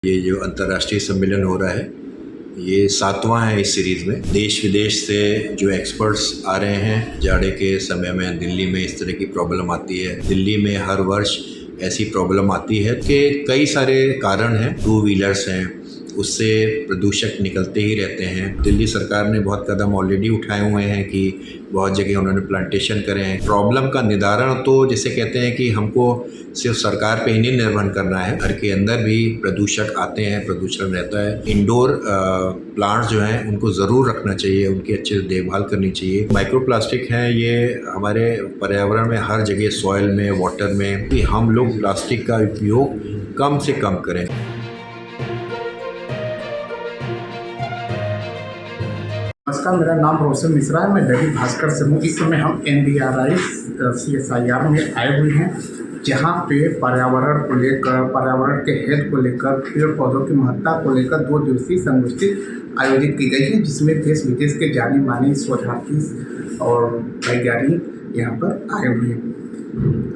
ये जो अंतर्राष्ट्रीय सम्मेलन हो रहा है, ये 7वां है इस सीरीज़ में। देश विदेश से जो एक्सपर्ट्स आ रहे हैं। जाड़े के समय में दिल्ली में इस तरह की प्रॉब्लम आती है। दिल्ली में हर वर्ष ऐसी प्रॉब्लम आती है कि कई सारे कारण हैं। टू व्हीलर्स हैं, उससे प्रदूषक निकलते ही रहते हैं। दिल्ली सरकार ने बहुत कदम ऑलरेडी उठाए हुए हैं कि बहुत जगह उन्होंने प्लांटेशन करे हैं। प्रॉब्लम का निदान तो जैसे कहते हैं कि हमको सिर्फ सरकार पे ही नहीं निर्भर करना है, घर के अंदर भी प्रदूषक आते हैं, प्रदूषण रहता है। इंडोर प्लांट्स जो हैं उनको ज़रूर रखना चाहिए, उनकी अच्छे से देखभाल करनी चाहिए। माइक्रो प्लास्टिक हैं, ये हमारे पर्यावरण में हर जगह, सॉइल में, वाटर में, कि हम लोग प्लास्टिक का उपयोग कम से कम करें। नमस्कार, मेरा नाम रोशन मिश्रा है। मैं दैनिक भास्कर से हूँ। इस समय हम NDRI CSIR में आए हुए हैं, जहाँ पे पर्यावरण को लेकर, पर्यावरण के हित को लेकर, पेड़ पौधों की महत्ता को लेकर 2 दिवसीय संगोष्ठी आयोजित की गई है, जिसमें देश विदेश के जाने माने शोधार्थी और वैज्ञानिक यहाँ पर आए हुए हैं।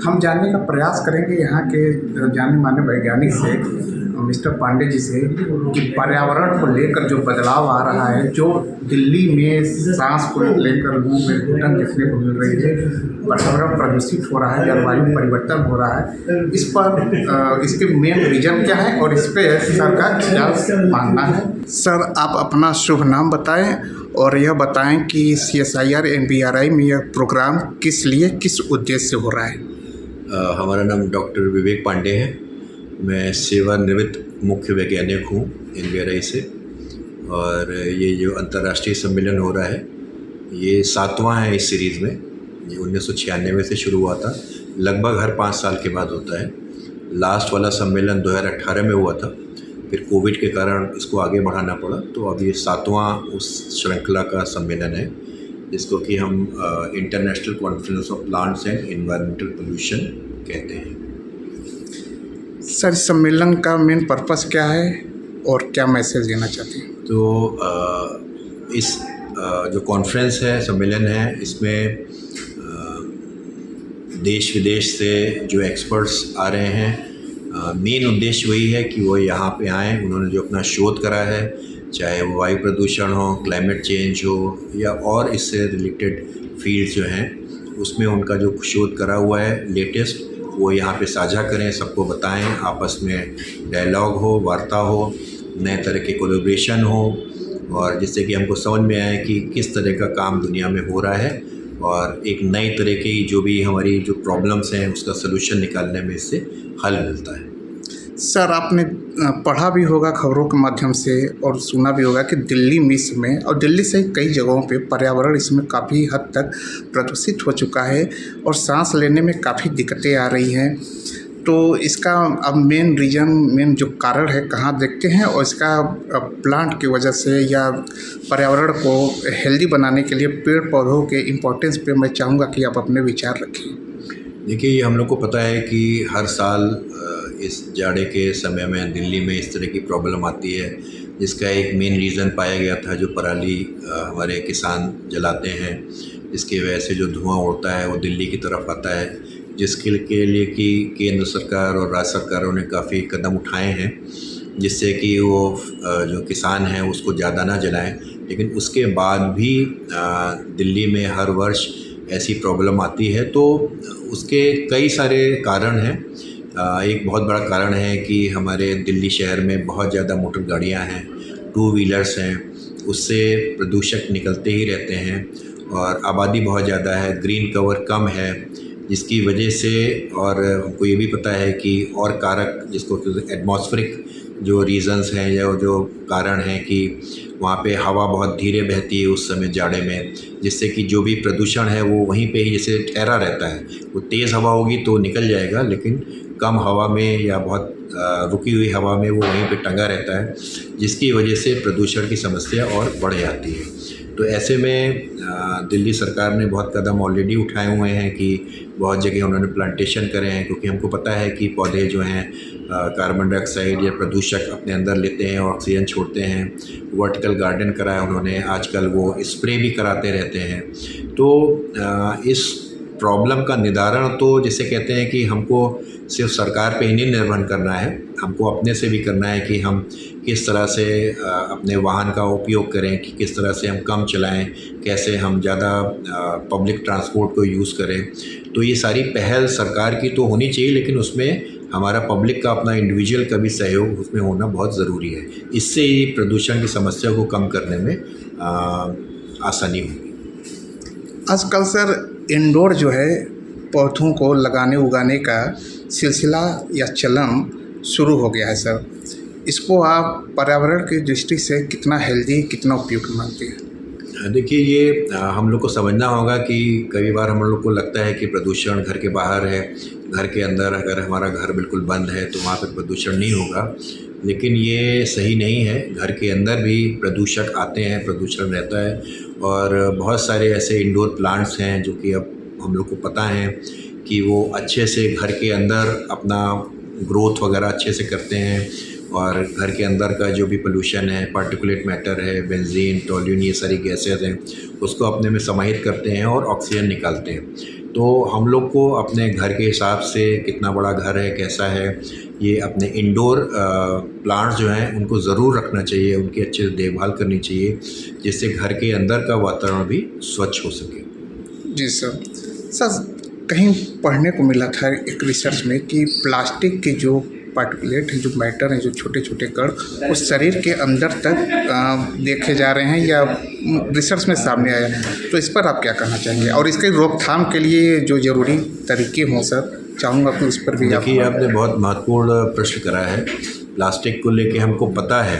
हम जानने का प्रयास करेंगे यहाँ के जाने माने वैज्ञानिक से, मिस्टर पांडे जी से, कि पर्यावरण को लेकर जो बदलाव आ रहा है, जो दिल्ली में सांस को लेकर लोगों में घुटन देखने को मिल रही है, पर्यावरण प्रदूषित हो रहा है, जलवायु परिवर्तन हो रहा है, इस पर इसके मेन रीजन क्या है और इस पर सरकार क्या मानना है। सर, आप अपना शुभ नाम बताएं और यह बताएं कि CSIR NDRI में यह प्रोग्राम किस लिए, किस उद्देश्य से हो रहा है। हमारा नाम डॉक्टर विवेक पांडे है। मैं सेवानिवृत्त मुख्य वैज्ञानिक हूँ NDRI से। और ये जो अंतर्राष्ट्रीय सम्मेलन हो रहा है, ये 7वां है इस सीरीज़ में। ये 1996 से शुरू हुआ था, लगभग हर 5 साल के बाद होता है। लास्ट वाला सम्मेलन 2018 में हुआ था, फिर कोविड के कारण इसको आगे बढ़ाना पड़ा, तो अब ये 7वां उस श्रृंखला का सम्मेलन है, जिसको कि हम international conference of plants and environmental pollution कहते हैं। सर, इस सम्मेलन का मेन पर्पस क्या है और क्या मैसेज देना चाहते हैं। तो इस जो कॉन्फ्रेंस है, सम्मेलन है, इसमें देश विदेश से जो एक्सपर्ट्स आ रहे हैं, मेन उद्देश्य वही है कि वो यहाँ पे आएँ। उन्होंने जो अपना शोध करा है, चाहे वो वायु प्रदूषण हो, क्लाइमेट चेंज हो, या और इससे रिलेटेड फील्ड्स जो हैं, उसमें उनका जो शोध करा हुआ है लेटेस्ट, वो यहाँ पे साझा करें, सबको बताएं, आपस में डायलॉग हो, वार्ता हो, नए तरह के कोलैबोरेशन हो, और जिससे कि हमको समझ में आए कि किस तरह का काम दुनिया में हो रहा है, और एक नई तरह की जो भी हमारी जो प्रॉब्लम्स हैं उसका सलूशन निकालने में इससे हल मिलता है। सर, आपने पढ़ा भी होगा खबरों के माध्यम से और सुना भी होगा कि दिल्ली में इसमें, और दिल्ली से कई जगहों पे पर्यावरण इसमें काफ़ी हद तक प्रदूषित हो चुका है और सांस लेने में काफ़ी दिक्कतें आ रही हैं। तो इसका अब मेन रीज़न, मेन जो कारण है, कहाँ देखते हैं, और इसका प्लांट की वजह से या पर्यावरण को हेल्दी बनाने के लिए पेड़ पौधों के इम्पोर्टेंस पे मैं चाहूँगा कि आप अपने विचार रखें। देखिए, ये हम लोग को पता है कि हर साल इस जाड़े के समय में दिल्ली में इस तरह की प्रॉब्लम आती है, जिसका एक मेन रीज़न पाया गया था जो पराली हमारे किसान जलाते हैं, जिसकी वजह से जो धुआं उड़ता है वो दिल्ली की तरफ आता है, जिसके लिए कि केंद्र सरकार और राज्य सरकारों ने काफ़ी कदम उठाए हैं, जिससे कि वो जो किसान हैं उसको ज़्यादा ना जलाएं। लेकिन उसके बाद भी दिल्ली में हर वर्ष ऐसी प्रॉब्लम आती है, तो उसके कई सारे कारण हैं। एक बहुत बड़ा कारण है कि हमारे दिल्ली शहर में बहुत ज़्यादा मोटर गाड़ियाँ हैं, टू व्हीलर्स हैं, उससे प्रदूषक निकलते ही रहते हैं, और आबादी बहुत ज़्यादा है, ग्रीन कवर कम है, जिसकी वजह से, और हमको ये भी पता है कि और कारक, जिसको एटमॉस्फेरिक जो रीज़न्स हैं या जो कारण हैं, कि वहाँ पे हवा बहुत धीरे बहती है उस समय जाड़े में, जिससे कि जो भी प्रदूषण है वो वहीं पे ही जैसे ठहरा रहता है। वो तेज़ हवा होगी तो निकल जाएगा, लेकिन कम हवा में या बहुत रुकी हुई हवा में वो वहीं पे टंगा रहता है, जिसकी वजह से प्रदूषण की समस्या और बढ़ जाती है। तो ऐसे में दिल्ली सरकार ने बहुत कदम ऑलरेडी उठाए हुए हैं कि बहुत जगह उन्होंने प्लांटेशन करे हैं, क्योंकि हमको पता है कि पौधे जो हैं कार्बन डाइऑक्साइड या प्रदूषक अपने अंदर लेते हैं, ऑक्सीजन छोड़ते हैं। वर्टिकल गार्डन करा है उन्होंने, आजकल वो स्प्रे भी कराते रहते हैं। तो इस प्रॉब्लम का निदान तो जैसे कहते हैं कि हमको सिर्फ सरकार पे ही नहीं निर्भर करना है, हमको अपने से भी करना है कि हम किस तरह से अपने वाहन का उपयोग करें, कि किस तरह से हम कम चलाएं, कैसे हम ज़्यादा पब्लिक ट्रांसपोर्ट को यूज़ करें। तो ये सारी पहल सरकार की तो होनी चाहिए, लेकिन उसमें हमारा पब्लिक का अपना इंडिविजुअल का भी सहयोग उसमें होना बहुत ज़रूरी है। इससे ही प्रदूषण की समस्या को कम करने में आसानी होगी। आजकल सर इंडोर जो है पौधों को लगाने उगाने का सिलसिला या चलन शुरू हो गया है सर, इसको आप पर्यावरण की दृष्टि से कितना हेल्दी, कितना उपयुक्त मानते हैं? देखिए, ये हम लोग को समझना होगा कि कई बार हम लोग को लगता है कि प्रदूषण घर के बाहर है, घर के अंदर अगर हमारा घर बिल्कुल बंद है तो वहाँ पर प्रदूषण नहीं होगा, लेकिन ये सही नहीं है। घर के अंदर भी प्रदूषक आते हैं, प्रदूषण रहता है, और बहुत सारे ऐसे इंडोर प्लांट्स हैं जो कि अब हम लोग को पता है कि वो अच्छे से घर के अंदर अपना ग्रोथ वगैरह अच्छे से करते हैं, और घर के अंदर का जो भी पोल्यूशन है, पार्टिकुलेट मैटर है, बेंजीन, टोल्यून, ये सारी गैसेस हैं, उसको अपने में समाहित करते हैं और ऑक्सीजन निकालते हैं। तो हम लोग को अपने घर के हिसाब से कितना बड़ा घर है, कैसा है, ये अपने इंडोर प्लांट्स जो हैं उनको ज़रूर रखना चाहिए, उनकी अच्छे से देखभाल करनी चाहिए, जिससे घर के अंदर का वातावरण भी स्वच्छ हो सके। जी सर। सर, कहीं पढ़ने को मिला था एक रिसर्च में कि प्लास्टिक के जो पार्टिकुलेट हैं, जो मैटर हैं, जो छोटे छोटे कण, उस शरीर के अंदर तक देखे जा रहे हैं या रिसर्च में सामने आया, तो इस पर आप क्या कहना चाहेंगे? और इसके रोकथाम के लिए जो ज़रूरी तरीके हों सर, चाहूँगा कि उस पर भी देखिए, आपने बहुत महत्वपूर्ण प्रश्न करा है। प्लास्टिक को लेके हमको पता है,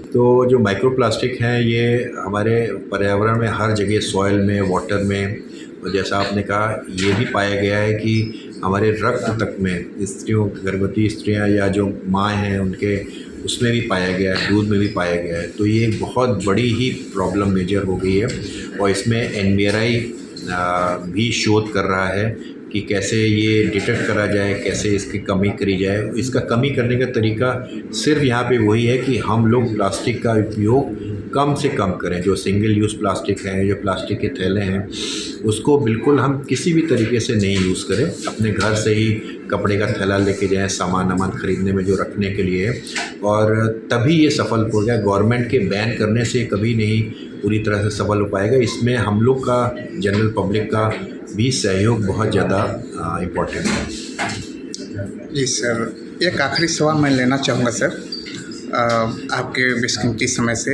तो जो माइक्रो प्लास्टिक हैं ये हमारे पर्यावरण में हर जगह, सॉइल में, वाटर में, और जैसा आपने कहा ये भी पाया गया है कि हमारे रक्त तक में, स्त्रियों, गर्भवती स्त्रियां या जो माँ हैं उनके उसमें भी पाया गया है, दूध में भी पाया गया है। तो ये एक बहुत बड़ी ही प्रॉब्लम मेजर हो गई है, और इसमें NBRI भी शोध कर रहा है कि कैसे ये डिटेक्ट करा जाए, कैसे इसकी कमी करी जाए। इसका कमी करने का तरीका सिर्फ यहाँ पे वही है कि हम लोग प्लास्टिक का उपयोग कम से कम करें। जो सिंगल यूज़ प्लास्टिक है, जो प्लास्टिक के थैले हैं, उसको बिल्कुल हम किसी भी तरीके से नहीं यूज़ करें। अपने घर से ही कपड़े का थैला लेके जाएं, सामान ख़रीदने में जो रखने के लिए, और तभी ये सफल हो जाए। गवर्नमेंट के बैन करने से कभी नहीं पूरी तरह से सफल हो पाएगा। इसमें हम लोग का, जनरल पब्लिक का भी सहयोग बहुत ज़्यादा इम्पोर्टेंट है। जी सर, एक आखिरी सवाल मैं लेना चाहूँगा सर, आपके बेशकीमती समय से।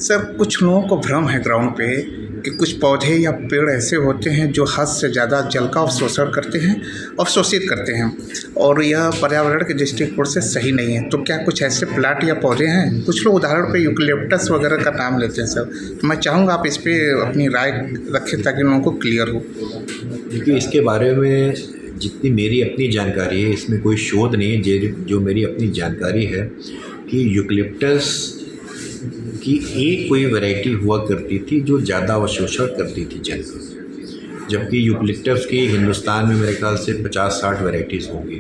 सर, कुछ लोगों को भ्रम है ग्राउंड पे कि कुछ पौधे या पेड़ ऐसे होते हैं जो हद से ज़्यादा जल का अवशोषण करते हैं, अवशोषित करते हैं, और यह पर्यावरण के दृष्टिकोण से सही नहीं है। तो क्या कुछ ऐसे प्लांट या पौधे हैं? कुछ लोग उदाहरण पे यूकेलिप्टस वगैरह का नाम लेते हैं सर, तो मैं चाहूँगा आप इस पर अपनी राय रखें ताकि लोगों को क्लियर हो। देखिए, इसके बारे में जितनी मेरी अपनी जानकारी है, इसमें कोई शोध नहीं है। जो मेरी अपनी जानकारी है कि यूकेलिप्टस की एक कोई वैरायटी हुआ करती थी जो ज़्यादा अवशोषण करती थी जल का, जबकि यूकेलिप्टस की हिंदुस्तान में मेरे ख्याल से 50-60 वैरायटीज़ होंगी।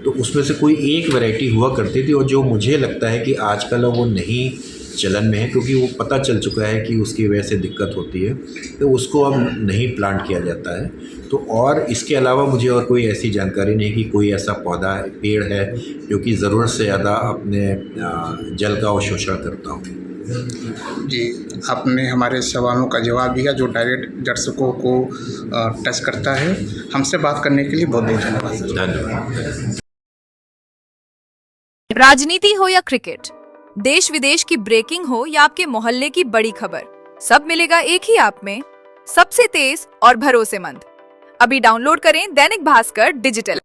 तो उसमें से कोई एक वैरायटी हुआ करती थी, और जो मुझे लगता है कि आजकल वो नहीं चलन में है, क्योंकि वो पता चल चुका है कि उसकी वजह से दिक्कत होती है, तो उसको अब नहीं प्लांट किया जाता है। तो और इसके अलावा मुझे और कोई ऐसी जानकारी नहीं कि कोई ऐसा पौधा, पेड़ है जो कि ज़रूरत से ज़्यादा अपने जल का अवशोषण करता हो। जी, आपने हमारे सवालों का जवाब दिया जो डायरेक्ट दर्शकों को टच करता है। हमसे बात करने के लिए बहुत बहुत धन्यवाद। धन्यवाद। राजनीति हो या क्रिकेट, देश विदेश की ब्रेकिंग हो या आपके मोहल्ले की बड़ी खबर, सब मिलेगा एक ही ऐप में, सबसे तेज और भरोसेमंद। अभी डाउनलोड करें दैनिक भास्कर डिजिटल।